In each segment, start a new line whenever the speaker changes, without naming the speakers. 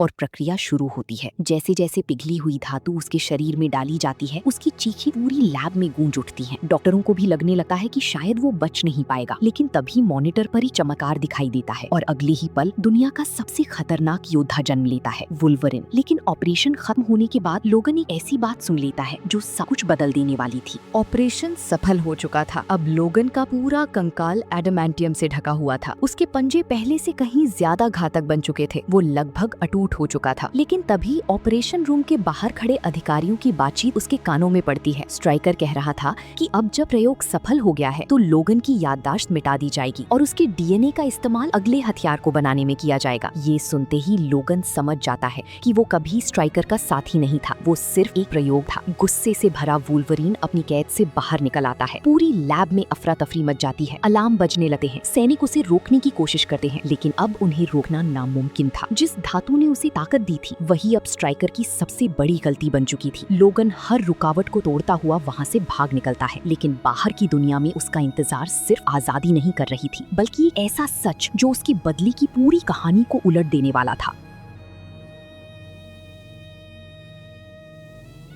और प्रक्रिया शुरू होती है। जैसे जैसे पिघली हुई धातु उसके शरीर में डाली जाती है, उसकी चीखें पूरी लैब में गूंज उठती हैं। डॉक्टरों को भी लगने लगता है कि शायद वो बच नहीं पाएगा, लेकिन तभी मॉनिटर पर ही चमत्कार दिखाई देता है और अगले ही पल दुनिया का सबसे खतरनाक योद्धा जन्म लेता है, वुल्वरिन। लेकिन ऑपरेशन खत्म होने के बाद लोगन एक ऐसी बात सुन लेता है जो सब कुछ बदल देने वाली थी। ऑपरेशन सफल हो चुका था। अब लोगन का पूरा कंकाल एडामेंटियम से ढका हुआ था। उसके पंजे पहले से कहीं ज्यादा घातक बन चुके थे। वो लगभग अटूट हो चुका था। लेकिन तभी ऑपरेशन रूम के बाहर खड़े अधिकारियों की बातचीत उसके कानों में पड़ती है। स्ट्राइकर कह रहा था कि अब जब प्रयोग सफल हो गया है तो लोगन की याददाश्त मिटा दी जाएगी और उसके डीएनए का इस्तेमाल अगले हथियार को बनाने में किया जाएगा। ये सुनते ही लोगन समझ जाता है कि वो कभी स्ट्राइकर का साथी नहीं था, वो सिर्फ एक प्रयोग था। गुस्से से भरा वुल्वरीन अपनी कैद से बाहर निकल आता है। पूरी लैब में अफरा तफरी मच जाती है। अलार्म बजने लगते हैं। सैनिक उसे रोकने की कोशिश करते हैं, लेकिन अब उन्हें रोकना नामुमकिन था। जिस धातु ने उसे ताकत दी थी वही अब स्ट्राइकर की सबसे बड़ी गलती बन चुकी थी। लोगन हर रुकावट को तोड़ता हुआ वहाँ से भाग निकलता है, लेकिन बाहर की दुनिया में उसका इंतजार सिर्फ आजादी नहीं कर रही थी, बल्कि एक ऐसा सच जो उसकी बदली की पूरी कहानी को उलट देने वाला था।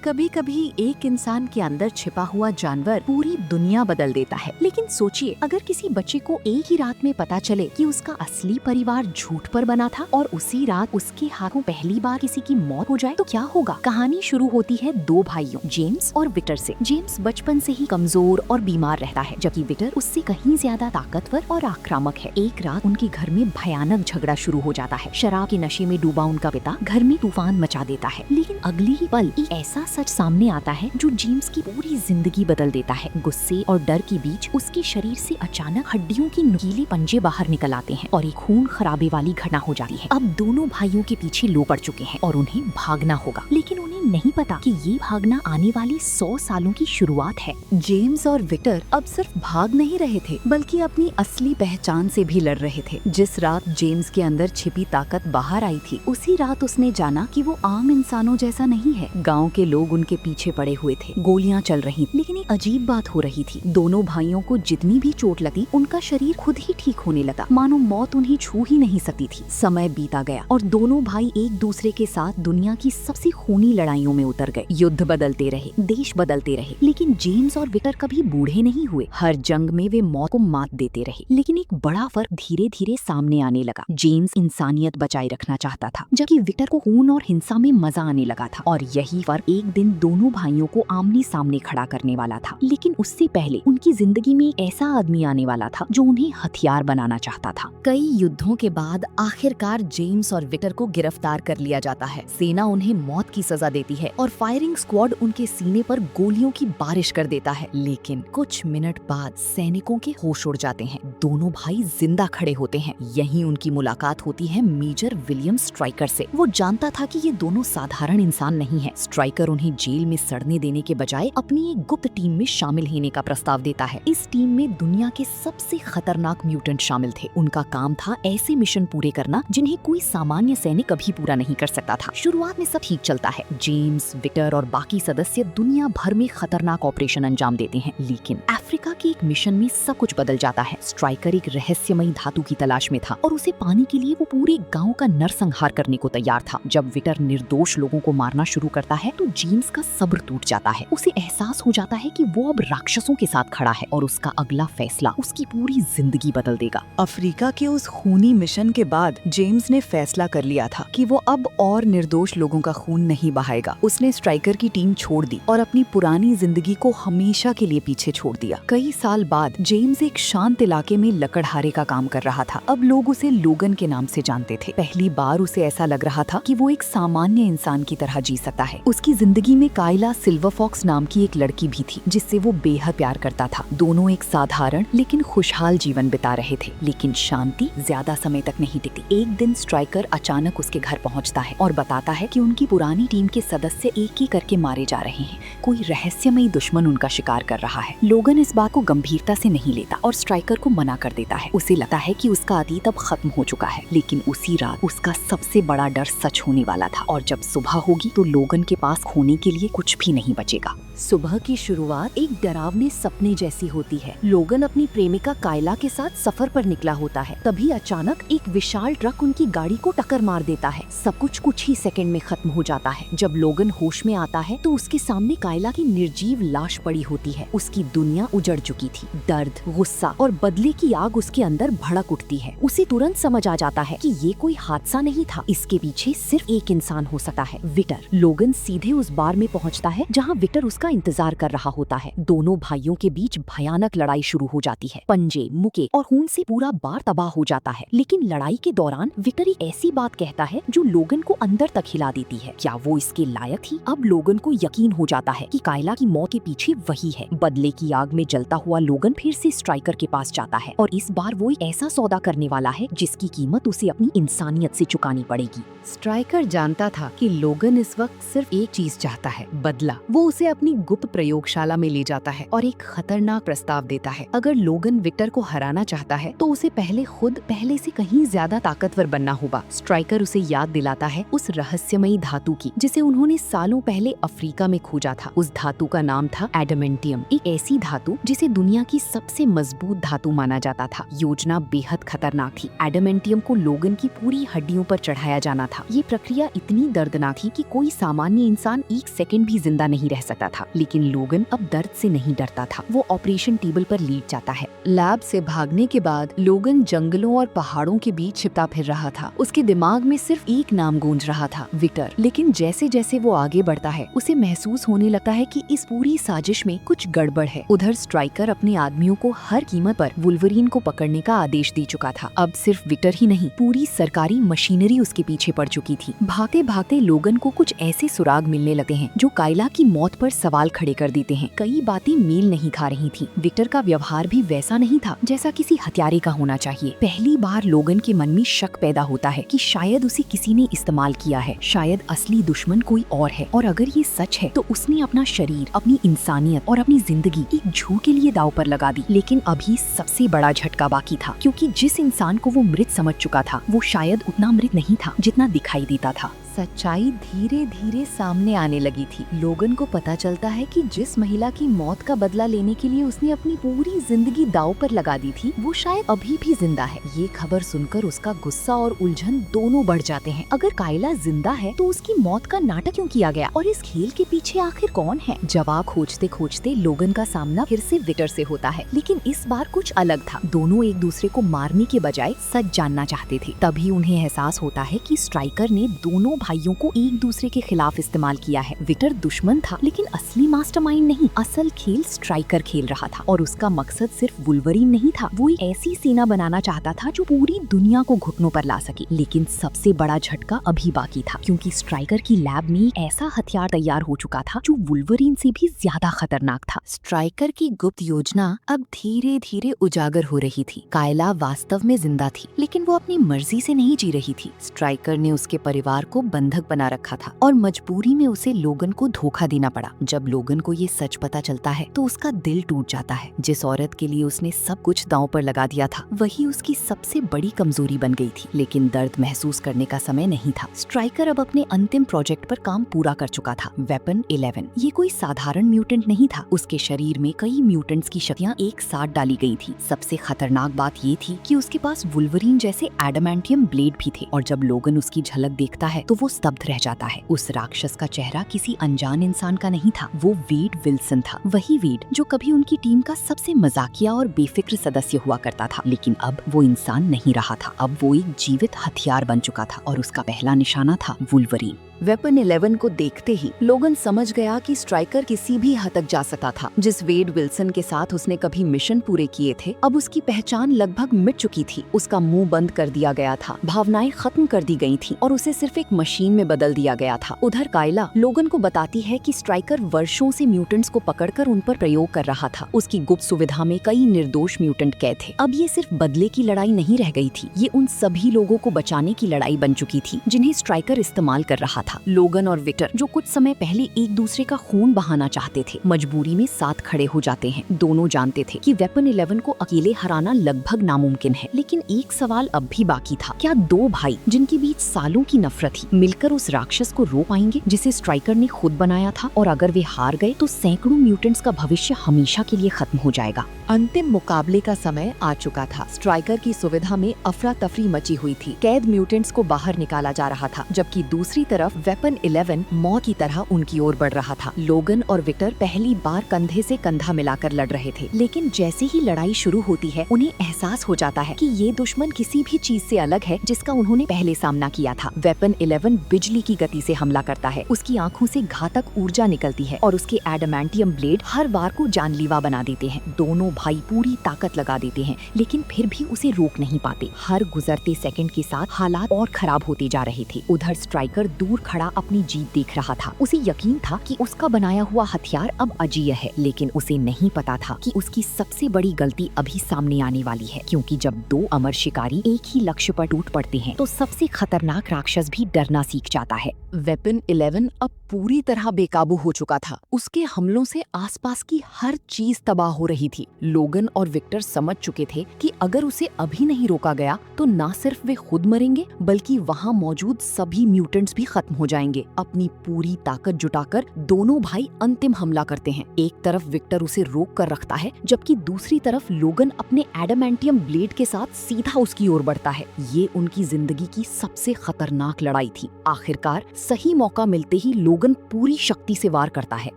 कभी कभी एक इंसान के अंदर छिपा हुआ जानवर पूरी दुनिया बदल देता है। लेकिन सोचिए, अगर किसी बच्चे को एक ही रात में पता चले कि उसका असली परिवार झूठ पर बना था और उसी रात उसके हाथों पहली बार किसी की मौत हो जाए तो क्या होगा। कहानी शुरू होती है दो भाइयों जेम्स और विक्टर से। जेम्स बचपन से ही कमजोर और बीमार रहता है, जबकि विक्टर उससे कहीं ज्यादा ताकतवर और आक्रामक है। एक रात उनके घर में भयानक झगड़ा शुरू हो जाता है। शराब के नशे में डूबा उनका पिता घर में तूफान मचा देता है, लेकिन अगले ही पल एक ऐसा सच सामने आता है जो जेम्स की पूरी जिंदगी बदल देता है। गुस्से और डर के बीच उसके शरीर से अचानक हड्डियों के नुकीले पंजे बाहर निकल आते हैं और एक खून खराबे वाली घटना हो जाती है। अब दोनों भाइयों के पीछे लो पड़ चुके हैं और उन्हें भागना होगा, लेकिन उन्हें नहीं पता कि ये भागना आने वाली 100 सालों की शुरुआत है। जेम्स और विक्टर अब सिर्फ भाग नहीं रहे थे, बल्कि अपनी असली पहचान से भी लड़ रहे थे। जिस रात जेम्स के अंदर छिपी ताकत बाहर आई थी, उसी रात उसने जाना कि वो आम इंसानों जैसा नहीं है। गाँव के लोग उनके पीछे पड़े हुए थे, गोलियां चल रही, लेकिन एक अजीब बात हो रही थी। दोनों भाइयों को जितनी भी चोट लगी, उनका शरीर खुद ही ठीक होने लगा, मानो मौत उन्हें छू ही नहीं सकती थी। समय बीता गया और दोनों भाई एक दूसरे के साथ दुनिया की सबसे खूनी लड़ाइयों में उतर गए। युद्ध बदलते रहे, देश बदलते रहे, लेकिन जेम्स और विक्टर कभी बूढ़े नहीं हुए। हर जंग में वे मौत को मात देते रहे, लेकिन एक बड़ा फर्क धीरे धीरे सामने आने लगा। जेम्स इंसानियत बचाए रखना चाहता था, जबकि विक्टर को खून और हिंसा में मजा आने लगा था। और यही फर्क एक दिन दोनों भाइयों को आमने सामने खड़ा करने वाला था। लेकिन उससे पहले उनकी जिंदगी में एक ऐसा आदमी आने वाला था जो उन्हें हथियार बनाना चाहता था। कई युद्धों के बाद आखिरकार जेम्स और विक्टर को गिरफ्तार कर लिया जाता है। सेना उन्हें मौत की सजा देती है और फायरिंग स्क्वाड उनके सीने पर गोलियों की बारिश कर देता है। लेकिन कुछ मिनट बाद सैनिकों के होश उड़ जाते हैं। दोनों भाई जिंदा खड़े होते हैं। यहीं उनकी मुलाकात होती है मेजर विलियम स्ट्राइकर से। वो जानता था कि ये दोनों साधारण इंसान नहीं है। स्ट्राइकर उन्हें जेल में सड़ने देने के बजाय अपनी एक गुप्त टीम में शामिल होने का प्रस्ताव देता है। इस टीम में दुनिया के सबसे खतरनाक म्यूटेंट शामिल थे। उनका काम था ऐसे मिशन पूरे करना जिन्हें कोई सामान्य सैनिक कभी पूरा नहीं कर सकता था। शुरुआत में सब ठीक चलता है। जेम्स, विक्टर और बाकी सदस्य दुनिया भर में खतरनाक ऑपरेशन अंजाम देते हैं, लेकिन अफ्रीका के एक मिशन में सब कुछ बदल जाता है। स्ट्राइकर एक रहस्यमयी धातु की तलाश में था और उसे पाने के लिए वो पूरे गाँव का नरसंहार करने को तैयार था। जब विक्टर निर्दोष लोगों को मारना शुरू करता है तो जेम्स का सब्र टूट जाता है। उसे एहसास हो जाता है कि वो अब राक्षसों के साथ खड़ा है और उसका अगला फैसला उसकी पूरी जिंदगी बदल देगा।
अफ्रीका के उस खूनी मिशन के बाद जेम्स ने फैसला कर लिया था कि वो अब और निर्दोष लोगों का खून नहीं बहाएगा। उसने स्ट्राइकर की टीम छोड़ दी और अपनी पुरानी जिंदगी को हमेशा के लिए पीछे छोड़ दिया। कई साल बाद जेम्स एक शांत इलाके में लकड़हारे का काम कर रहा था। अब लोग उसे लोगन के नाम से जानते थे। पहली बार उसे ऐसा लग रहा था कि वो एक सामान्य इंसान की तरह जी सकता है। उसकी जिंदगी में काइला सिल्वर फॉक्स नाम की एक लड़की भी थी जिससे वो बेहद प्यार करता था। दोनों एक साधारण लेकिन खुशहाल जीवन बिता रहे थे, लेकिन शांति ज्यादा समय तक नहीं टिकती। एक दिन स्ट्राइकर अचानक उसके घर पहुंचता है और बताता है कि उनकी पुरानी टीम के सदस्य एक एक करके मारे जा रहे हैं। कोई रहस्यमयी दुश्मन उनका शिकार कर रहा है। लोगन इस बात को गंभीरता से नहीं लेता और स्ट्राइकर को मना कर देता है। उसे लगता है कि उसका अतीत अब खत्म हो चुका है, लेकिन उसी रात उसका सबसे बड़ा डर सच होने वाला था और जब सुबह होगी तो लोगन के पास खोने के लिए कुछ भी नहीं बचेगा।
सुबह की शुरुआत एक डरावने सपने जैसी होती है। लोगन अपनी प्रेमिका कायला के साथ सफर पर निकला होता है। तभी अचानक एक विशाल ट्रक उनकी गाड़ी को टक्कर मार देता है। सब कुछ ही सेकंड में खत्म हो जाता है। जब लोगन होश में आता है तो उसके सामने कायला की निर्जीव लाश पड़ी होती है। उसकी दुनिया उजड़ चुकी थी। दर्द, गुस्सा और बदले की आग उसके अंदर भड़क उठती है। उसे तुरंत समझ आ जाता है कि ये कोई हादसा नहीं था, इसके पीछे सिर्फ एक इंसान हो सकता है, विक्टर। लोगन सीधे उस बार में पहुंचता है जहां विक्टर उसका इंतजार कर रहा होता है। दोनों भाइयों के बीच भयानक लड़ाई शुरू हो जाती है। पंजे, मुक्के और खून से पूरा बार तबाह हो जाता है। लेकिन लड़ाई के दौरान विक्टर एक ऐसी बात कहता है जो लोगन को अंदर तक हिला देती है। क्या वो इसके लायक थी? अब लोगन को यकीन हो जाता है कि कायला की मौत के पीछे वही है। बदले की आग में जलता हुआ लोगन फिर से स्ट्राइकर के पास जाता है और इस बार वो एक ऐसा सौदा करने वाला है जिसकी कीमत उसे अपनी इंसानियत से चुकानी पड़ेगी।
स्ट्राइकर जानता था कि लोगन इस वक्त सिर्फ एक चीज चाहता है, बदला। वो उसे अपनी गुप्त प्रयोगशाला में ले जाता है और एक खतरनाक प्रस्ताव देता है। अगर लोगन विक्टर को हराना चाहता है तो उसे पहले से कहीं ज्यादा ताकतवर बनना होगा। स्ट्राइकर उसे याद दिलाता है उस रहस्यमयी धातु की जिसे उन्होंने सालों पहले अफ्रीका में खोजा था। उस धातु का नाम था एडामेंटियम, एक ऐसी धातु जिसे दुनिया की सबसे मजबूत धातु माना जाता था। योजना बेहद खतरनाक थी। एडामेंटियम को लोगन की पूरी हड्डियों पर चढ़ाया जाना था। ये प्रक्रिया इतनी दर्दनाक थी कि कोई सामान्य इंसान एक सेकंड भी जिंदा नहीं रह सकता था। लेकिन लोगन अब दर्द से नहीं डरता था। वो ऑपरेशन टेबल पर लेट जाता है। लैब से भागने के बाद लोगन जंगलों और पहाड़ों के बीच छिपता फिर रहा था। उसके दिमाग में सिर्फ एक नाम गूंज रहा था, विक्टर। लेकिन जैसे जैसे वो आगे बढ़ता है उसे महसूस होने लगता है कि इस पूरी साजिश में कुछ गड़बड़ है। उधर स्ट्राइकर अपने आदमियों को हर कीमत पर वुल्वरीन को पकड़ने का आदेश दे चुका था। अब सिर्फ विक्टर ही नहीं, पूरी सरकारी मशीनरी उसके पीछे पड़ चुकी थी। भागते भागते लोगन को कुछ ऐसे सुराग मिलने लगे हैं जो कायला की मौत पर सवाल खड़े कर देते हैं। कई बातें मेल नहीं खा रही थी। विक्टर का व्यवहार भी वैसा नहीं था जैसा किसी हत्यारे का होना चाहिए। पहली बार लोगन के मन में शक पैदा होता है कि शायद उसे किसी ने इस्तेमाल किया है, शायद असली दुश्मन कोई और है। और अगर ये सच है तो उसने अपना शरीर, अपनी इंसानियत और अपनी जिंदगी एक झूठ के लिए दांव पर लगा दी। लेकिन अभी सबसे बड़ा झटका बाकी था, क्योंकि जिस इंसान को वो मृत समझ चुका था वो शायद उतना मृत नहीं था जितना दिखाई देता था। सच्चाई धीरे धीरे सामने आने लगी थी। लोगन को पता चलता है कि जिस महिला की मौत का बदला लेने के लिए उसने अपनी पूरी जिंदगी दांव पर लगा दी थी वो शायद अभी भी जिंदा है। ये खबर सुनकर उसका गुस्सा और उलझन दोनों बढ़ जाते हैं। अगर कायला जिंदा है तो उसकी मौत का नाटक क्यों किया गया और इस खेल के पीछे आखिर कौन है? जवाब खोजते खोजते लोगन का सामना फिर से विक्टर से होता है, लेकिन इस बार कुछ अलग था। दोनों एक दूसरे को मारने के बजाय सच जानना चाहते थे। तभी उन्हें एहसास होता है कि स्ट्राइकर ने दोनों भाइयों को एक दूसरे के खिलाफ इस्तेमाल किया है। विक्टर दुश्मन था, लेकिन असली मास्टरमाइंड नहीं। असल खेल स्ट्राइकर खेल रहा था और उसका मकसद सिर्फ वुल्वरीन नहीं था। वो एक ऐसी सेना बनाना चाहता था जो पूरी दुनिया को घुटनों पर ला सके। लेकिन सबसे बड़ा झटका अभी बाकी था, क्योंकि स्ट्राइकर की लैब में एक ऐसा हथियार तैयार हो चुका था जो वुल्वरीन से भी ज्यादा खतरनाक था। स्ट्राइकर की गुप्त योजना अब धीरे धीरे उजागर हो रही थी। कायला वास्तव में जिंदा थी, लेकिन वो अपनी मर्जी से नहीं जी रही थी। स्ट्राइकर ने उसके परिवार को बंधक बना रखा था और मजबूरी में उसे लोगन को धोखा देना पड़ा। जब लोगन को ये सच पता चलता है तो उसका दिल टूट जाता है। जिस औरत के लिए उसने सब कुछ दांव पर लगा दिया था वही उसकी सबसे बड़ी कमजोरी बन गई थी। लेकिन दर्द महसूस करने का समय नहीं था। स्ट्राइकर अब अपने अंतिम प्रोजेक्ट पर काम पूरा कर चुका था, वेपन 11। ये कोई साधारण म्यूटेंट नहीं था। उसके शरीर में कई म्यूटेंट्स की शक्तियां एक साथ डाली गई थी। सबसे खतरनाक बात ये थी कि उसके पास वुल्वरीन जैसे एडामेंटियम ब्लेड भी थे। और जब लोगन उसकी झलक देखता है तो वो स्तब्ध रह जाता है। उस राक्षस का चेहरा किसी अनजान इंसान का नहीं था, वो वेड विल्सन था। वही वेड जो कभी उनकी टीम का सबसे मजाकिया और बेफिक्र सदस्य हुआ करता था। लेकिन अब वो इंसान नहीं रहा था। अब वो एक जीवित हथियार बन चुका था और उसका पहला निशाना था वुल्वरीन। वेपन 11 को देखते ही लोगन समझ गया कि स्ट्राइकर किसी भी हद तक जा सकता था। जिस वेड विल्सन के साथ उसने कभी मिशन पूरे किए थे, अब उसकी पहचान लगभग मिट चुकी थी। उसका मुंह बंद कर दिया गया था, भावनाएं खत्म कर दी गई थी और उसे सिर्फ एक मशीन में बदल दिया गया था। उधर कायला लोगन को बताती है कि स्ट्राइकर वर्षों से म्यूटेंट्स को पकड़कर उन पर प्रयोग कर रहा था। उसकी गुप्त सुविधा में कई निर्दोष म्यूटेंट कैद थे। अब ये सिर्फ बदले की लड़ाई नहीं रह गई थी, ये उन सभी लोगों को बचाने की लड़ाई बन चुकी थी जिन्हें स्ट्राइकर इस्तेमाल कर रहा था।
था। लोगन और विक्टर, जो कुछ समय पहले एक दूसरे का खून बहाना चाहते थे, मजबूरी में साथ खड़े हो जाते हैं। दोनों जानते थे कि वेपन 11 को अकेले हराना लगभग नामुमकिन है, लेकिन एक सवाल अब भी बाकी था। क्या दो भाई, जिनके बीच सालों की नफरत थी, मिलकर उस राक्षस को रोक पाएंगे जिसे स्ट्राइकर ने खुद बनाया था? और अगर वे हार गए तो सैकड़ों म्यूटेंट्स का भविष्य हमेशा के लिए खत्म हो जाएगा।
अंतिम मुकाबले का समय आ चुका था। स्ट्राइकर की सुविधा में अफरा तफरी मची हुई थी। कैद म्यूटेंट्स को बाहर निकाला जा रहा था, जबकि दूसरी तरफ वेपन 11 मौत की तरह उनकी ओर बढ़ रहा था। लोगन और विक्टर पहली बार कंधे से कंधा मिलाकर लड़ रहे थे, लेकिन जैसे ही लड़ाई शुरू होती है, उन्हें एहसास हो जाता है कि ये दुश्मन किसी भी चीज से अलग है जिसका उन्होंने पहले सामना किया था। वेपन 11 बिजली की गति से हमला करता है। उसकी आंखों से घातक ऊर्जा निकलती है और उसके एडामेंटियम ब्लेड हर वार को जानलेवा बना देते हैं। दोनों भाई पूरी ताकत लगा देते हैं, लेकिन फिर भी उसे रोक नहीं पाते। हर गुजरते सेकंड के साथ हालात और खराब होते जा रहे थे। उधर स्ट्राइकर दूर खड़ा अपनी जीत देख रहा था। उसे यकीन था कि उसका बनाया हुआ हथियार अब अजेय है, लेकिन उसे नहीं पता था कि उसकी सबसे बड़ी गलती अभी सामने आने वाली है, क्योंकि जब दो अमर शिकारी एक ही लक्ष्य पर टूट पड़ते हैं तो सबसे खतरनाक राक्षस भी डरना सीख जाता है।
वेपन 11 अब पूरी तरह बेकाबू हो चुका था। उसके हमलों से आसपास की हर चीज तबाह हो रही थी। लोगन और विक्टर समझ चुके थे कि अगर उसे अभी नहीं रोका गया तो न सिर्फ वे खुद मरेंगे, बल्कि वहाँ मौजूद सभी म्यूटेंट्स भी खत्म हो जाएंगे। अपनी पूरी ताकत जुटाकर दोनों भाई अंतिम हमला करते हैं। एक तरफ विक्टर उसे रोक कर रखता है, जबकि दूसरी तरफ लोगन अपने एडामेंटियम ब्लेड के साथ सीधा उसकी ओर बढ़ता है। ये उनकी जिंदगी की सबसे खतरनाक लड़ाई थी। आखिरकार सही मौका मिलते ही लोगन पूरी शक्ति से वार करता है।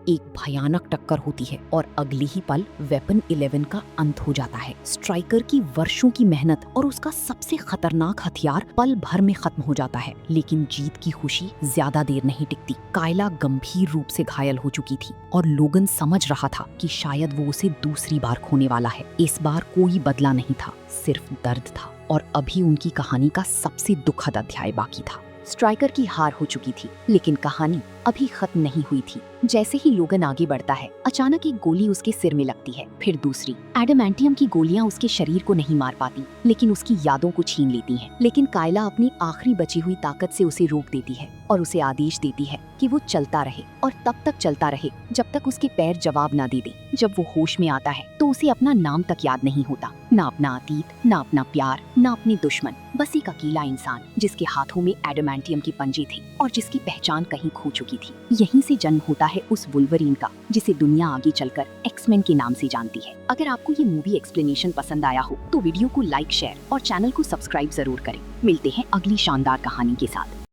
एक भयानक टक्कर होती है और अगले ही पल वेपन 11 का अंत हो जाता है। स्ट्राइकर की वर्षों की मेहनत और उसका सबसे खतरनाक हथियार पल भर में खत्म हो जाता है, लेकिन जीत की खुशी ज्यादा देर नहीं टिकती। कायला गंभीर रूप से घायल हो चुकी थी और लोगन समझ रहा था कि शायद वो उसे दूसरी बार खोने वाला है। इस बार कोई बदला नहीं था, सिर्फ दर्द था, और अभी उनकी कहानी का सबसे दुखद अध्याय बाकी था। स्ट्राइकर की हार हो चुकी थी, लेकिन कहानी अभी खत्म नहीं हुई थी। जैसे ही लोगन आगे बढ़ता है, अचानक एक गोली उसके सिर में लगती है, फिर दूसरी। एडामेंटियम की गोलियां उसके शरीर को नहीं मार पाती, लेकिन उसकी यादों को छीन लेती हैं। लेकिन कायला अपनी आखिरी बची हुई ताकत से उसे रोक देती है और उसे आदेश देती है कि वो चलता रहे, और तब तक चलता रहे जब तक उसके पैर जवाब ना दे दे। जब वो होश में आता है तो उसे अपना नाम तक याद नहीं होता, ना अपना अतीत, ना अपना प्यार, ना अपने दुश्मन, बस एक अकेला इंसान जिसके हाथों में एडामेंटियम की पंजे थी और जिसकी पहचान कहीं खो चुकी थी। यहीं से जन्म होता है उस वुल्वरीन का, जिसे दुनिया आगे चलकर एक्समैन के नाम से जानती है। अगर आपको ये मूवी एक्सप्लेनेशन पसंद आया हो तो वीडियो को लाइक, शेयर और चैनल को सब्सक्राइब जरूर करें। मिलते हैं अगली शानदार कहानी के साथ।